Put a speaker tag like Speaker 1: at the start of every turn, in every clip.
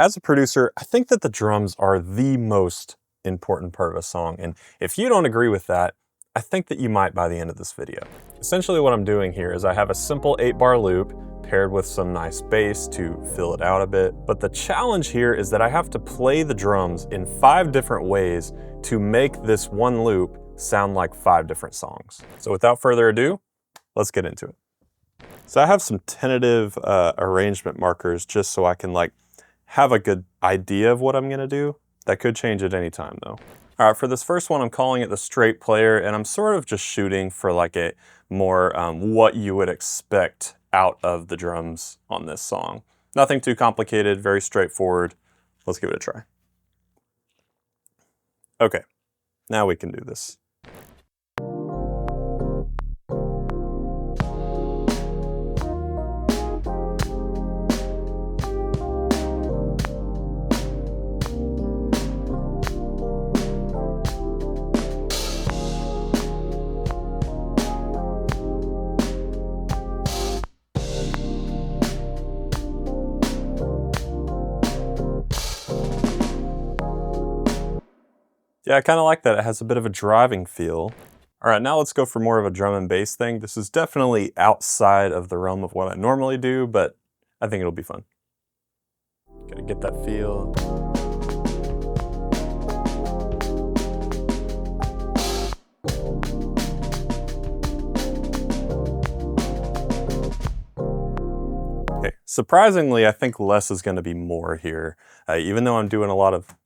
Speaker 1: As a producer, I think that the drums are the most important part of a song, and if you don't agree with that, I think that you might by the end of this video. Essentially what I'm doing here is I have a simple 8-bar loop paired with some nice bass to fill it out a bit, but the challenge here is that I have to play the drums in 5 different ways to make this one loop sound like 5 different songs. So without further ado, let's get into it. So I have some tentative arrangement markers just so I can have a good idea of what I'm gonna do. That could change at any time though. All right, for this first one, I'm calling it the straight player, and I'm sort of just shooting for a more what you would expect out of the drums on this song. Nothing too complicated, very straightforward. Let's give it a try. Okay, now we can do this. Yeah, I kind of like that. It has a bit of a driving feel. All right, now let's go for more of a drum and bass thing. This is definitely outside of the realm of what I normally do, but I think it'll be fun. Gotta get that feel. Okay, surprisingly, I think less is gonna be more here. Even though I'm doing a lot of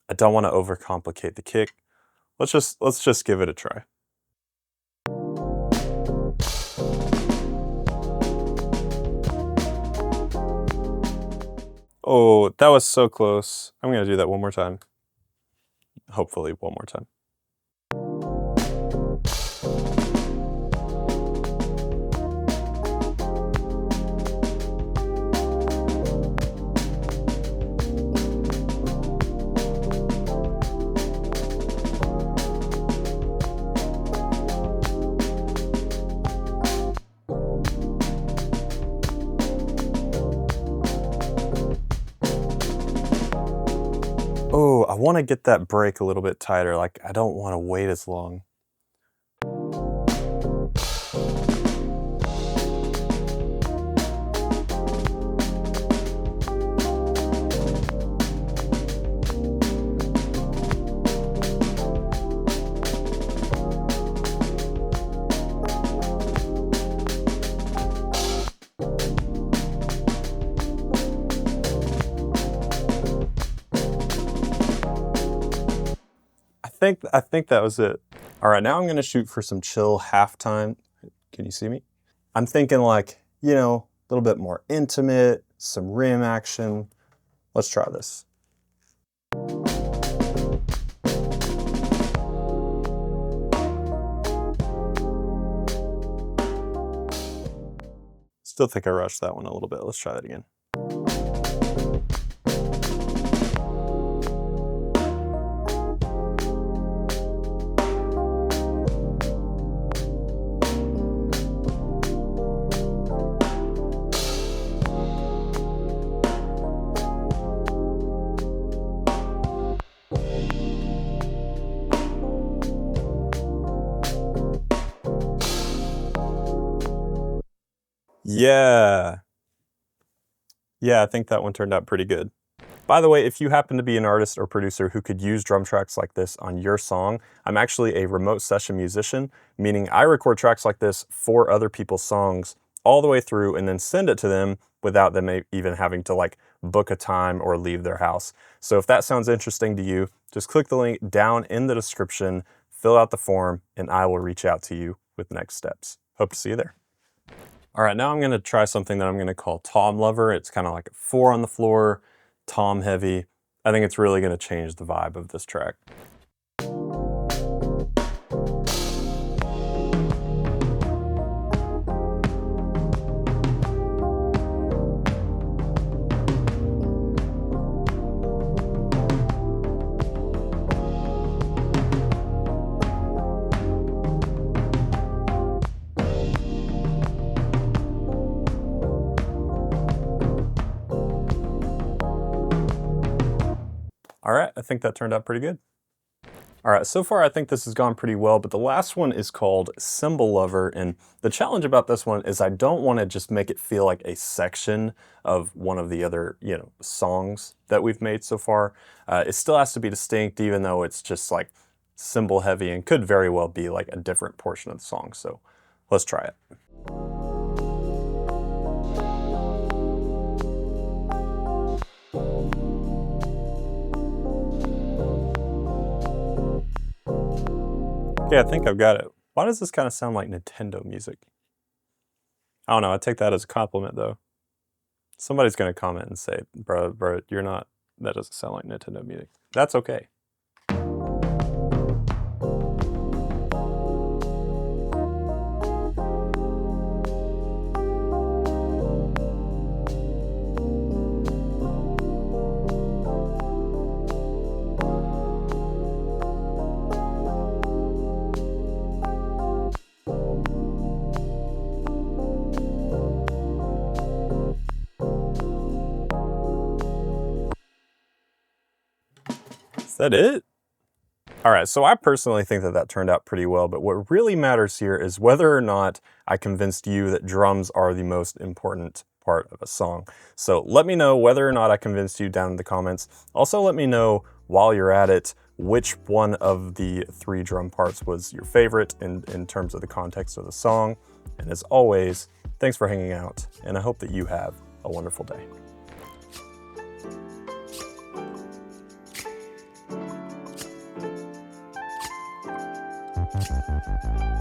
Speaker 1: I don't want to overcomplicate the kick. Let's just give it a try. Oh, that was so close. I'm gonna do that one more time. Hopefully one more time. Oh, I want to get that break a little bit tighter. I don't want to wait as long. I think that was it. All right, now I'm gonna shoot for some chill halftime. Can you see me? I'm thinking a little bit more intimate, some rim action. Let's try this. Still think I rushed that one a little bit. Let's try that again. Yeah, I think that one turned out pretty good. By the way, if you happen to be an artist or producer who could use drum tracks like this on your song, I'm actually a remote session musician, meaning I record tracks like this for other people's songs all the way through and then send it to them without them even having to book a time or leave their house. So if that sounds interesting to you, just click the link down in the description, fill out the form, and I will reach out to you with next steps. Hope to see you there. All right, now I'm gonna try something that I'm gonna call Tom Lover. It's kind of like a 4 on the floor, tom heavy. I think it's really gonna change the vibe of this track. All right, I think that turned out pretty good. All right, so far I think this has gone pretty well, but the last one is called Cymbal Lover, and the challenge about this one is I don't want to just make it feel like a section of one of the other, songs that we've made so far. It still has to be distinct, even though it's just like cymbal heavy and could very well be like a different portion of the song. So let's try it. Okay, I think I've got it. Why does this kind of sound like Nintendo music? I don't know, I take that as a compliment though. Somebody's gonna comment and say, bro, that doesn't sound like Nintendo music. That's okay. Is that it? All right, so I personally think that turned out pretty well, but what really matters here is whether or not I convinced you that drums are the most important part of a song. So let me know whether or not I convinced you down in the comments. Also let me know while you're at it, which one of the 3 drum parts was your favorite in terms of the context of the song. And as always, thanks for hanging out, and I hope that you have a wonderful day. Thank you.